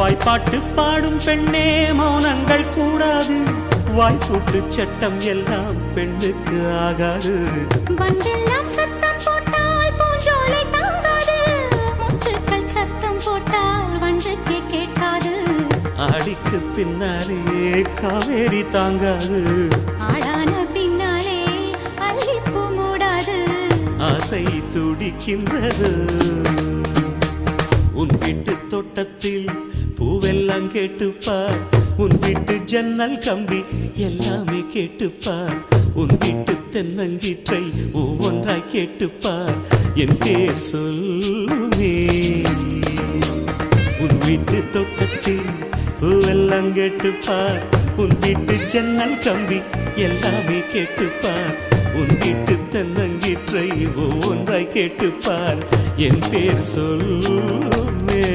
வாய்ப்பாட்டு பாடும் பெண்ணே மௌனங்கள் கூடாது, வாய்ப்பூட்டு சட்டம் எல்லாம் பெண்ணுக்கு ஆகாது. வண்டெல்லாம் சத்தம் போட்டால் பூஞ்சோலை தாங்காது, முட்டுக்கள் சத்தம் போட்டால் வண்டுக்கே கேட்காது. ஆடிக்கு பின்னாலே காவேரி தாங்காது, ஆடான பின்னாலே அல்லிப்பூ மூடாது. ஆசை துடிக்கின்றது. உன் வீட்டு தோட்டத்தில் பூவெல்லாம் கேட்டுப்பார், உன் வீட்டு ஜன்னல் கம்பி எல்லாமே கேட்டுப்பார், உன் வீட்டு தென்னங்கீற்றை ஒவ்வொன்றாய் கேட்டுப்பார், என் பேர் சொல்லுமே. உன் வீட்டு தோட்டத்தில் பூவெல்லாம் கேட்டுப்பார், உன் வீட்டு ஜன்னல் கம்பி எல்லாமே கேட்டுப்பார், உன் வீட்டு தென்னங்கீற்றை ஒவ்வொன்றாய் கேட்டுப்பார், என் பேர் சொல்லுமே.